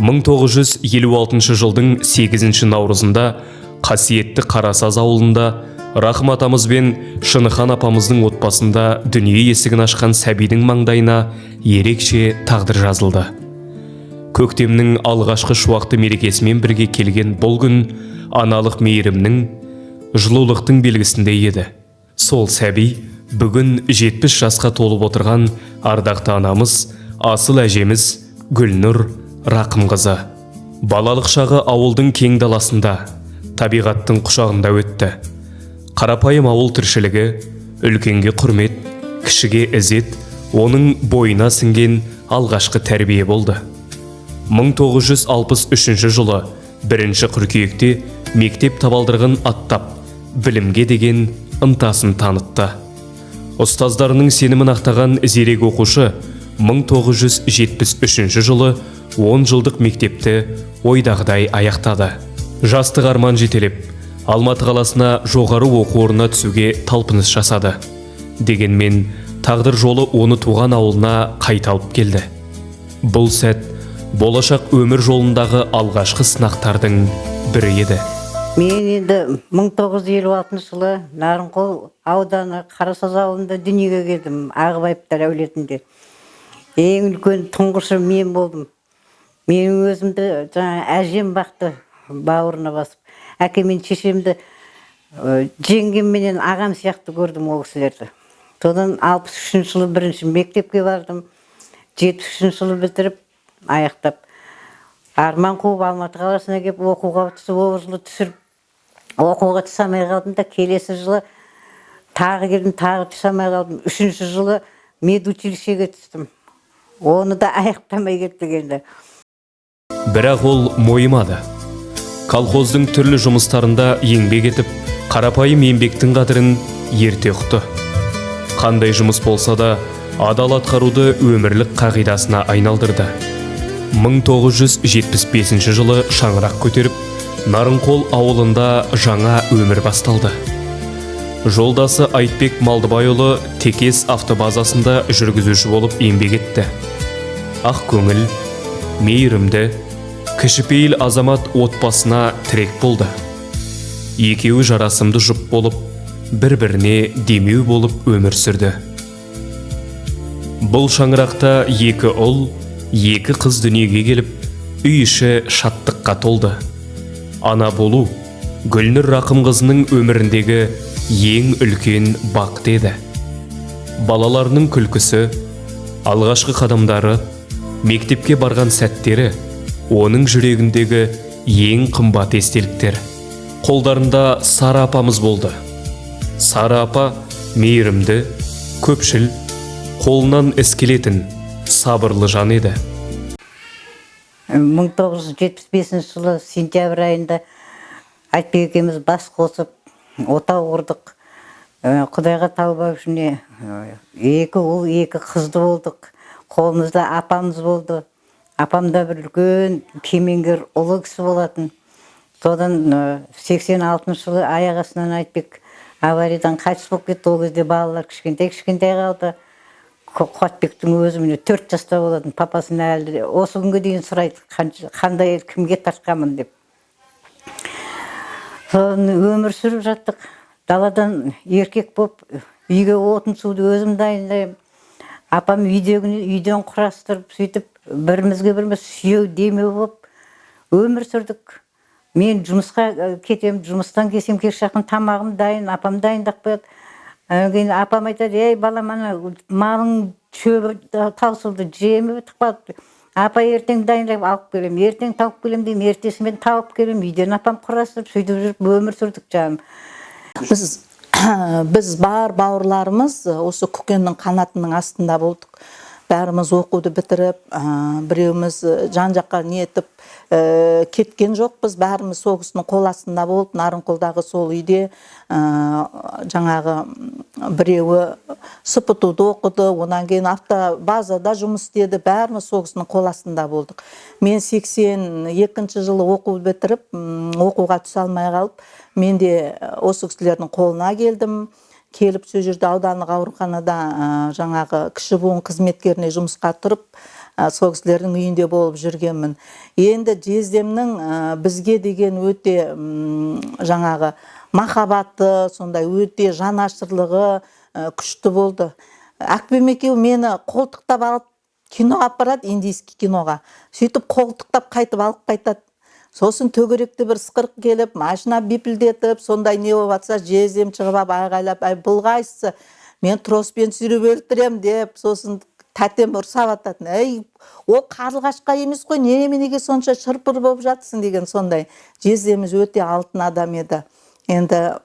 1956 жылдың 8 наурызында қасиетті Қарасаз ауылында Рахым атамыз бен Шыныхан апамыздың отбасында дүние есігін ашқан сәбидің маңдайына ерекше тағдыр жазылды. Көктемнің алғашқы шуақты мерекесімен бірге келген бұл күн аналық мейірімнің, жылулықтың белгісіндей еді. Сол сәби бүгін 70 жасқа толып отырған ардақты анамыз, асыл әжеміз Гүлнұр Рақымқызы. Балалық шағы ауылдың кең даласында, табиғаттың құшағында өтті. Қарапайым ауыл тіршілігі, үлкенге құрмет, кішіге ізет, оның бойына сіңген алғашқы тәрбие болды. 1963 жылы 1 қыркүйекте мектеп табалдырығын аттап, білімге деген ынтасын танытты. Ұстаздарының сенімін ақтаған зерек оқушы 1973 жылы 10 жылдық мектепті ойдағыдай аяқтады. Жастық арман жетелеп, Алматы қаласына жоғары оқу орнына түсуге талпыныс жасады. Дегенмен, тағдыр жолы оны туған ауылына қайта алып келді. Бұл сәт болашақ өмір жолындағы алғашқы сынақтардың бірі еді. Мен енді 1956 жылы Нарынқол ауданы Қарасаз ауылында дүниеге келдім, Ағыбаевтар әулетінде. Ең үлкен тұңғышы мен болдым. Менің өзімді әжем бақты, бауырына басып. Әке мен шешемді жеңгем менен ағам сияқты көрдім ол кісілерді. Содан 63 жылы 1 мектепке бардым. 73 жылы бітіріп, аяқтап. Арман қуып Алматы қаласына келіп оқуға түсіп, оқуға түсе қалдым да, келесі жылы тағы келдім, тағы түсе қалдым. 3 жылы медучилищеге түстім. Оны да аяқтамай кеттік енді. Бірақ ол мойымады. Колхоздың түрлі жұмыстарында еңбек етіп, қарапайым еңбектің қадірін ерте ұқты. Қандай жұмыс болса да, адал атқаруды өмірлік қағидасына айналдырды. 1975 жылы шаңырақ көтеріп, Нарынқол ауылында жаңа өмір басталды. Жолдасы Айтбек Малдыбайұлы Текес автобазасында жүргізуші болып еңбек етті. Ақ көңіл, мейірімді, кішіпейіл азамат отбасына тірек болды. Екеуі жарасымды жұп болып, бір-біріне демеу болып өмір сүрді. Бұл шаңырақта 2 ұл, 2 қыз дүниеге келіп, үй іші шаттыққа толды. Ана болу Гүлнұр Рақымқызының өміріндегі ең үлкен бақыт еді. Балаларының күлкісі, алғашқы қадамдары, мектепке барған сәттері оның жүрегіндегі ең қымбат естеліктер. Қолдарында Сара апамыз болды. Сара апа мейірімді, көпшіл, қолынан іс келетін, сабырлы жан еді. 1975 жылы сентябрь айында Айтбек екеуміз бас қосып, отау құрдық. Құдайға талбау үшіне 2 ұл, 2 қызды болдық. Қолымызда апамыз болды. Апам да бір үлкен кемеңгер ұлы кісі болатын. Содан 86 жылы аяқ астынан Айтбек авариядан қайтыс болып кетті. Ол кезде балалар кішкентай қалды. Қуатбектің өзі 4 жаста болатын. Папасын әлі осы күнге дейін сұрайды, қандай кімге тартқанмын деп. Содан өмір сүріп жаттық. Даладан еркек болып, үйге отын суды өзім дайындаймын. Апам үйден құрастырып, сөйтіп, біріміз сүйеу демеу болып өмір сүрдік. Мен жұмысқа кетем, жұмыстан келсем кеш жақын тамағым дайын, апам дайындап қояды. Апам айтады: "Ей балам, ана малың шөбі таусылды, жемі бітіп қалды. Апа ертең дайындап алып келем, ертең тауып келем деймін, ертесімен тауып келем." Үйден апам құрастырып, сөйтіп жүріп өмір сүрдік жаным. Біз бар бауырларымыз осы көкеннің қанатының астында болдық. Бәріміз оқуды бітіріп, біреуіміз жан жаққа ниетіп кеткен жоқпыз. Бәріміз соғыстың қол астында болып, Нарынқолдағы сол үйде жаңағы біреуі СПТУ-ды оқыды, онан кейін автобазада жұмыс істеді. Бәріміз соғыстың қол астында болдық. Мен 82 жылы оқуды бітіріп, оқуға түсе алмай қалып, мен де осы кісілердің қолына келдім. Келіп сол жерде аудандық ауруханада жаңағы кіші буын қызметкеріне жұмысқа тұрып, сол кісілердің үйінде болып жүргенмін. Енді жездемнің бізге деген өте жаңағы махаббаты, сондай өте жанашырлығы күшті болды. Акбем екеуі мені қолтықтап алып киноға апарады, индийский киноға. Сөйтіп қолтықтап қайтып алып қайтады. Сосын төгеректі бір сықырық келіп, машина бипілдетіп, сондай не болып жатса, жездем шығып алып айғайлап, "Ай, бұл қайсысы? Мен троспен сүйреп өлтірем" деп, сосын тәтем ұрсап ататын. "Ей, ол қарлығашқа емес қой, неменеге сонша шырпыр болып жатсың" деген сондай. Жездеміз өте алтын адам еді. Енді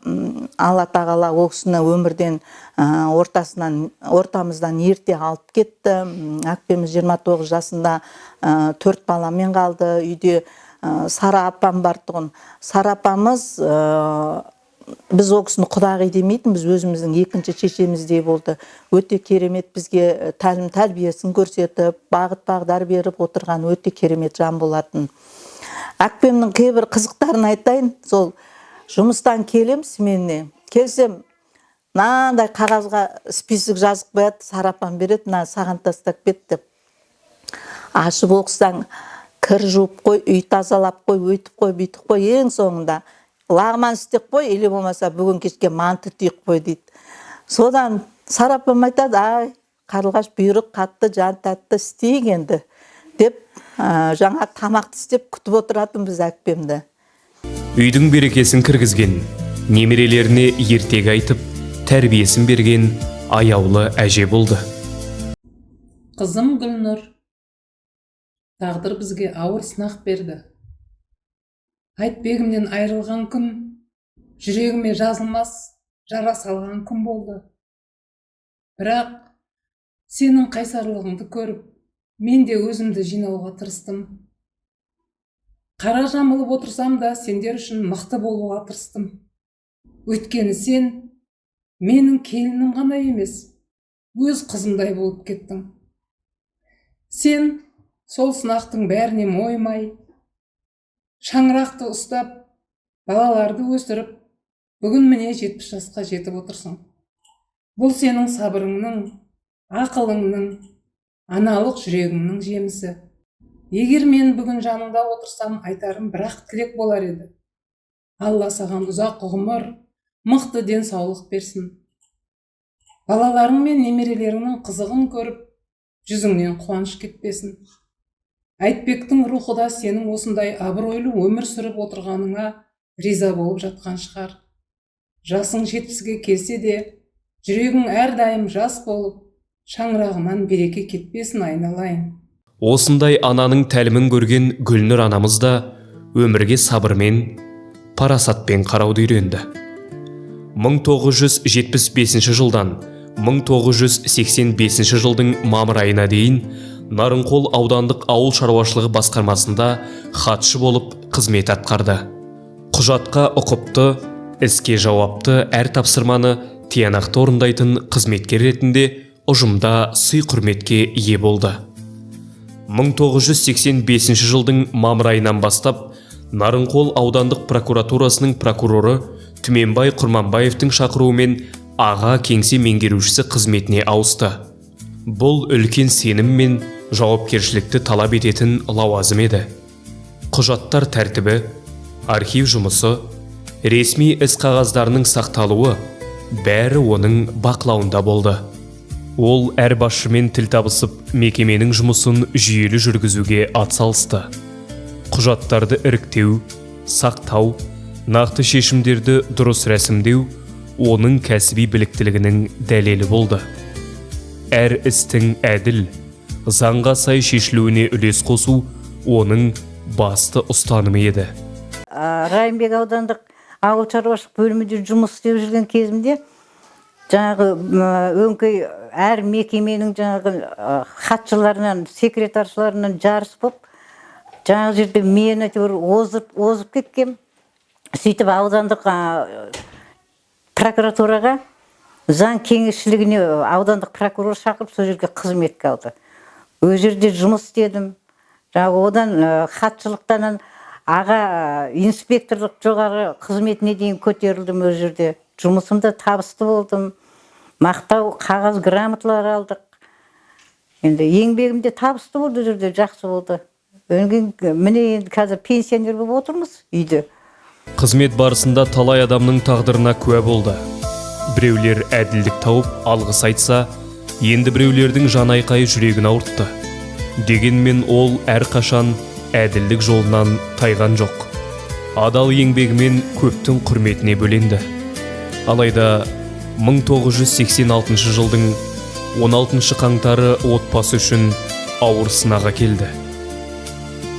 Алла тағала ол кісіні өмірден ортамыздан ерте алып кетті. Акбеміз 29 жасында 4 баламен қалды. Үйде Сара апам бар тұғын. Сара апамыз біз ол кісіні құдағи демейтін, біз өзіміздің екінші шешеміздей болды. Өте керемет бізге тәлім тәрбиесін көрсетіп, бағыт бағдар беріп отырған өте керемет жан болатын. Акбемнің кейбір қызықтарын айтайын. Сол жұмыстан келем сменіне. Келсем, мынандай қағазға список жазып қояды, Сара апам береді, "Мына саған тастап кет" деп. Ашып оқысаң, кір жуып қой, үй тазалап қой, өйтіп қой, бүйтіп қой, ең соңында лағман істеп қой, или болмаса бүгін кешке манты түйіп қой дейді. Содан Сара апам айтады, "Ай, қарлығаш бұйрық қатты, жан тәтті істейік енді" деп, жаңа тамақты істеп күтіп отыратын біз Акбемді. Үйдің берекесін кіргізген, немерелеріне ертегі айтып, тәрбиесін берген аяулы әже болды. Қызым Гүлнұр, тағдыр бізге ауыр сынақ берді. Айтбегімнен айырылған күн, жүрегіме жазылмас жара салған күн болды. Бірақ сенің қайсарлығыңды көріп, мен де өзімді жинауға тырыстым. Қара жамылып отырсам да сендер үшін мықты болуға тырыстым. Өйткені сен менің келінім ғана емес, өз қызымдай болып кеттің. Сен сол сынақтың бәріне мойымай, шаңырақты ұстап, балаларды өсіріп, бүгін міне 70 жасқа жетіп отырсың. Бұл сенің сабырыңның, ақылыңның, аналық жүрегіңнің жемісі. Егер мен бүгін жаныңда отырсам, айтарым бірақ тілек болар еді. Алла саған ұзақ ғұмыр, мықты денсаулық берсін. Балаларың мен немерелеріңнің қызығын көріп, жүзіңнен қуаныш кетпесін. Айтбектің рухы да сенің осындай абыройлы өмір сүріп отырғаныңа риза болып жатқан шығар. Жасың 70-ге келсе де, жүрегің әрдайым жас болып, шаңырағынан береке кетпесін айналайын. Осындай ананың тәлімін көрген Гүлнұр анамыз да өмірге сабырмен, парасатпен қарауды үйренді. 1975 жылдан 1985 жылдың мамыр айына дейін Нарынқол аудандық ауыл шаруашылығы басқармасында хатшы болып қызмет атқарды. Құжатқа ұқыпты, іске жауапты әр тапсырманы тиянақты орындайтын қызметкер ретінде ұжымда сый-құрметке ие болды. 1985 жылдың мамыр айынан бастап Нарынқол аудандық прокуратурасының прокуроры Түменбай Құрманбаевтың шақыруымен аға кеңсе меңгерушісі қызметіне ауысты. Бұл үлкен сенім мен жауапкершілікті талап ететін лауазым еді. Құжаттар тәртібі, архив жұмысы, ресми іс қағаздарының сақталуы бәрі оның бақылауында болды. Ол әр басшымен тіл табысып, мекеменің жұмысын жүйелі жүргізуге атсалысты. Құжаттарды іріктеу, сақтау, нақты шешімдерді дұрыс рәсімдеу оның кәсіби біліктілігінің дәлелі болды. Әр істің әділ, заңға сай шешілуіне үлес қосу оның басты ұстанымы еді. Райымбек аудандық ауыл шаруашылық бөлімінде жұмыс істеп жүрген кезімде жаңағы өңкей әр мекеменің жаңағы хатшыларынан, секретаршыларынан жарыс болып, жаңағы жерде мен әйтеуір озып кеткем. Сөйтіп аудандық прокуратураға заң кеңесшілігіне аудандық прокурор шақырып, сол жерге қызметке алды. Өз жерде жұмыс істедім. Жаңағы одан хатшылықтан аға инспекторлық жоғары қызметіне дейін көтерілдім өз жерде. Жұмысымда табысты болдым. Мақтау, қағаз грамоталар алдық. Енді еңбегімде табысты болды, ол жерде жақсы болды. Міне енді қазір пенсионер болып отырмыз үйде. Қызмет барысында талай адамның тағдырына куә болды. Біреулер әділдік тауып алғыс айтса, енді біреулердің жан айқайы жүрегін ауыртты. Дегенмен ол әрқашан әділдік жолынан тайған жоқ. Адал еңбегімен көптің құрметіне бөленді. Алайда 1986 жылдың 16 қаңтары отбасы үшін ауыр сынаға келді.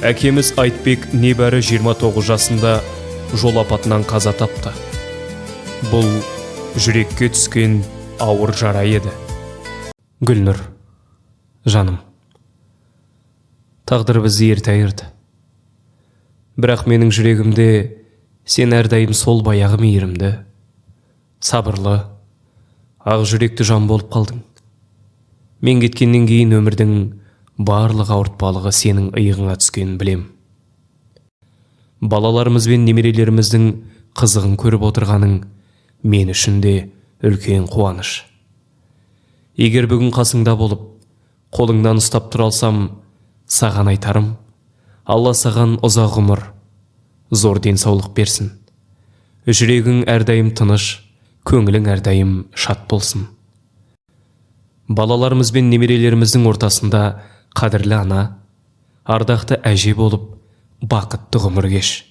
Әкеміз Айтбек небәрі 29 жасында жол апатынан қаза тапты. Бұл жүрекке түскен ауыр жара еді. Гүлнұр, жаным, тағдыр бізді ерте айырды. Бірақ менің жүрегімде сен әрдайым сол баяғы мейірімді, сабырлы, ақ жүректі жан болып қалдың. Мен кеткеннен кейін өмірдің барлық ауыртпалығы сенің иығыңа түскенін білем. Балаларымыз бен немерелеріміздің қызығын көріп отырғаның мен үшін де үлкен қуаныш. Егер бүгін қасыңда болып, қолыңнан ұстап тұра алсам, саған айтарым: Алла саған ұзақ ғұмыр, зор денсаулық берсін. Жүрегің әрдайым тыныш, көңілің әрдайым шат болсын. Балаларымыз бен немерелеріміздің ортасында қадірлі ана, ардақты әже болып, бақытты ғұмыр кеш.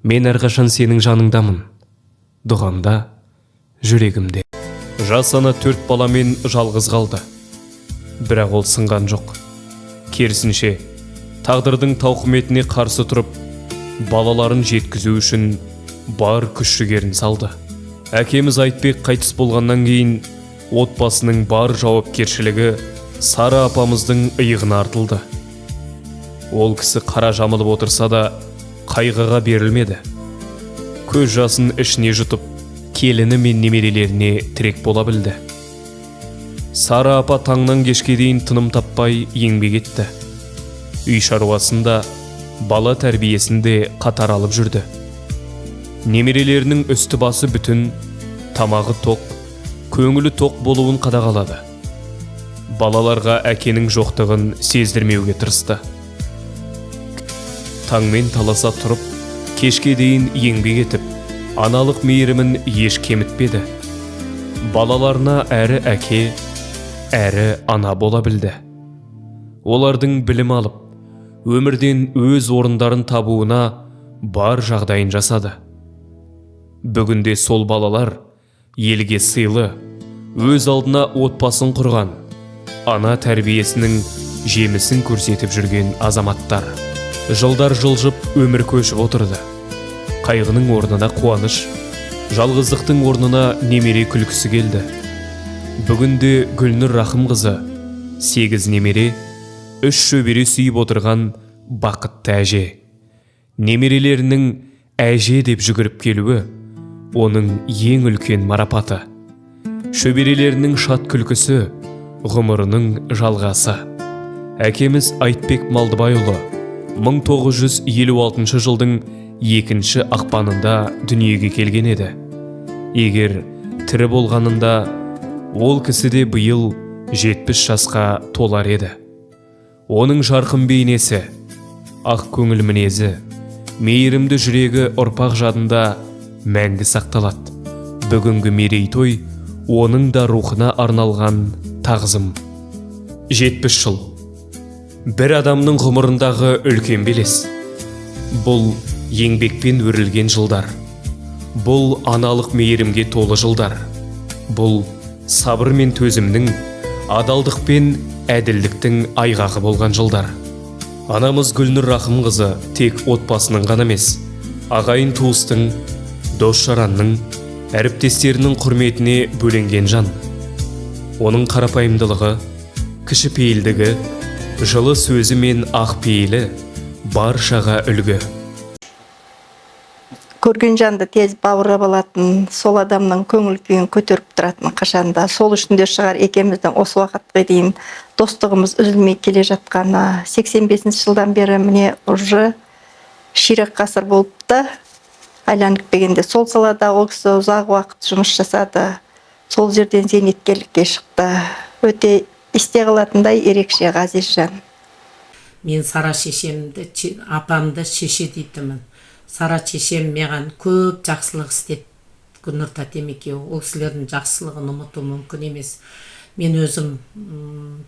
Мен әрқашан сенің жаныңдамын, дұғамда, жүрегімде. Жас ана 4 баламен жалғыз қалды. Бірақ ол сынған жоқ. Керісінше, тағдырдың тауқыметіне қарсы тұрып, балаларын жеткізу үшін бар күш-жігерін салды. Әкеміз Айтбек қайтыс болғаннан кейін отбасының бар жауапкершілігі Сара апамыздың иығына артылды. Ол кісі қара жамылып отырса да қайғыға берілмеді. Көз жасын ішіне жұтып, келіні мен немерелеріне тірек бола білді. Сара апа таңнан кешке дейін тыным таппай еңбек етті. Үй шаруасында, бала тәрбиесінде қатар алып жүрді. Немерелерінің үсті басы бүтін, тамағы тоқ, көңілі тоқ болуын қадағалады. Балаларға әкенің жоқтығын сездірмеуге тырысты. Таңмен таласа тұрып, кешке дейін еңбек етіп, аналық мейірімін еш кемітпеді. Балаларына әрі әке, әрі ана бола білді. Олардың білім алып, өмірден өз орындарын табуына бар жағдайын жасады. Бүгінде сол балалар елге сыйлы, өз алдына отбасын құрған, ана тәрбиесінің жемісін көрсетіп жүрген азаматтар. Жылдар жылжып өмір көшіп отырды. Қайғының орнына қуаныш, жалғыздықтың орнына немере күлкісі келді. Бүгінде Гүлнұр Рахымқызы 8 немере, 3 шөбере сүйіп отырған бақытты әже. Немерелерінің әже деп жүгіріп келуі оның ең үлкен марапаты. Шөберелерінің шат күлкісі ғұмырының жалғасы. Әкеміз Айтбек Малдыбайұлы 1956 жылдың 2 ақпанында дүниеге келген еді. Егер тірі болғанында, ол кісі де биыл 70 жасқа толар еді. Оның жарқын бейнесі, ақ көңіл мінезі, мейірімді жүрегі ұрпақ жадында мәңгі сақталады. Бүгінгі мерейтой оның да рухына арналған тағзым. 70 жыл. Бір адамның ғұмырындағы үлкен белес. Бұл еңбекпен өрілген жылдар. Бұл аналық мейірімге толы жылдар. Бұл сабыр мен төзімнің, адалдық пен әділдіктің айғағы болған жылдар. Анамыз Гүлнұр Рахымқызы тек отбасының ғана емес, ағайын туыстың, дос-жаранның, әріптестерінің құрметіне бөленген жан. Оның қарапайымдылығы, кішіпейілдігі, жылы сөзі мен ақ пейілі баршаға үлгі. Көрген жанды тез бауырап алатын, сол адамның көңіл күйін көтеріп тұратын қашанда. Сол үшін де шығар екеміздің осы уақытқа дейін достығымыз үзілмей келе жатқаны. 85 жылдан бері міне уже ширек ғасыр болыпты. Айланып келгенде сол салада ол кісі ұзақ уақыт жұмыс жасады. Сол жерден зейнеткерлікке шықты. Өте есте қалатындай ерекше Ғазизжан. Мен Сара шешемді, апамды шеше дейтімін. Сара шешем маған көп жақсылық істеді. Гүлнұр тәтем екеуі. Ол кісілердің жақсылығын ұмыту мүмкін емес. Мен өзім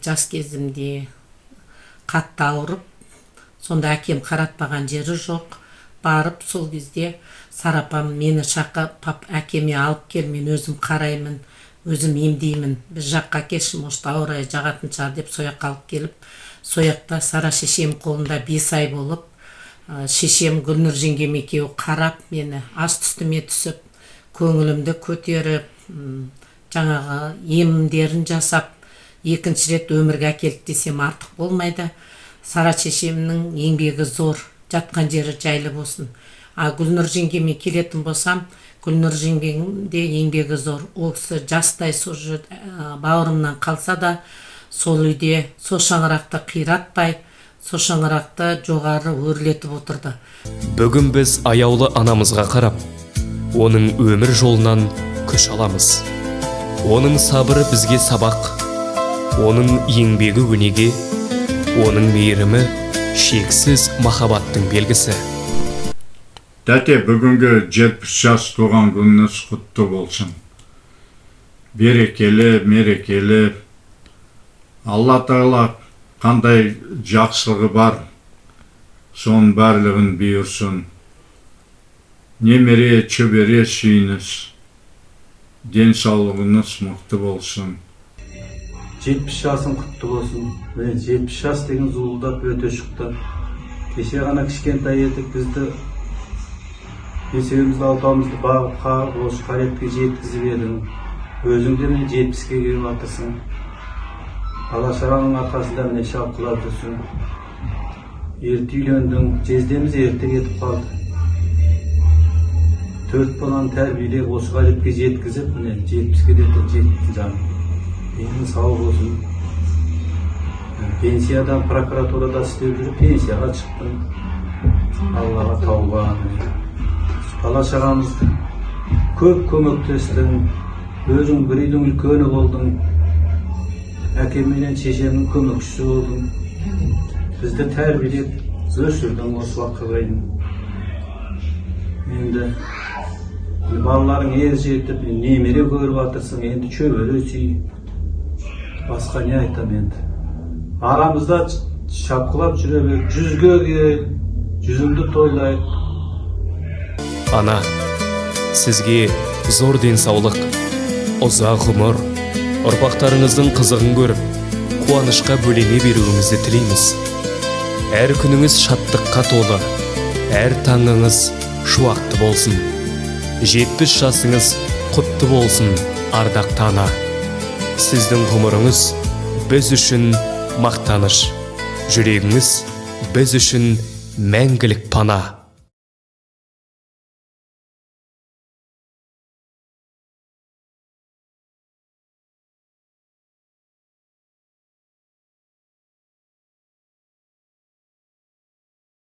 жас кезімде қатты ауырып, сонда әкем қаратпаған жері жоқ. Барып сол кезде Сарапам мені шақырып әкеме алып кел, мен өзім қараймын, өзім емдеймін. Біз жаққа келші, может ауырай жағатын шығар деп сояққа алып келіп, сояқта Сара шешем қолында 5 ай болып, шешем Гүлнұр жеңгем екеуі қарап мені аст үстіме түсіп, көңілімді көтеріп, жаңағы емдерін жасап, екінші рет өмірге әкелді десем артық болмайды. Сара шешемнің еңбегі зор, жатқан жері жайлы болсын. Гүлнұр жеңгеме келетін болсам, Гүлнұр жеңгем де еңбегі зор. Ол кісі жастай сол бауырымнан қалса да, сол үйде сол шаңырақта қиратпай, сол шаңырақты жоғары өрлетіп отырды. Бүгін біз аяулы анамызға қарап, оның өмір жолынан күш аламыз. Оның сабыры бізге сабақ, оның еңбегі өнеге, оның мейірімі шексіз махаббаттың белгісі. Тәте, бүгінгі 70 жас туған күніңіз құтты болсын. Берекелі, мерекелі. Алла Тағала қандай жақсылығы бар, соның барлығын бұйырсын. Немере, шөбере сүйіңіз, денсаулығыңыз мықты болсын. 70 жасың құтты болсын. Міне 70 жас деген зуылдап өте шықты. Кеше ғана кішкентай едік, бізді бесеуімізді алтауымызды бағып қағып, осы қаретке жеткізіп едің. Өзің де міне 70-ке келіп жатырсың. Бала-шағаның арқасында міне шалқылап жүрсің. Ерте үйлендің, жездеміз ерте кетіп қалды. 4 баланы тәрбиелеп, осы қаретке жеткізіп, міне 70-ке де жетті жаным. Денің сау болсын. Пенсиядан, прокуратурада істеп жүріп, пенсияға шықтым. Аллаға тауба. Бала-шағамызды көп көмектестің. Өзің бір үйдің үлкені болдың. Әкем менен шешемнің көмекшісі болдың. Бізді тәрбиелеп, өсірдің осы уақытқа дейін. Енді балаларың ер жетіп, немере көріп жатырсың, енді шөбере сүй. Басқа не айтам енді. Арамызда шапқылап жүре бер, 100-ге кел, 100-іңді тойлайық. Ана, сізге зор денсаулық, ұзақ ғұмыр, ұрпақтарыңыздың қызығын көріп, қуанышқа бөлене беруіңізді тілейміз. Әр күніңіз шаттыққа толы, әр таңыңыз шуақты болсын. 70 жасыңыз құтты болсын, ардақты ана. Сіздің ғұмырыңыз біз үшін мақтаныш, жүрегіңіз біз үшін мәңгілік пана.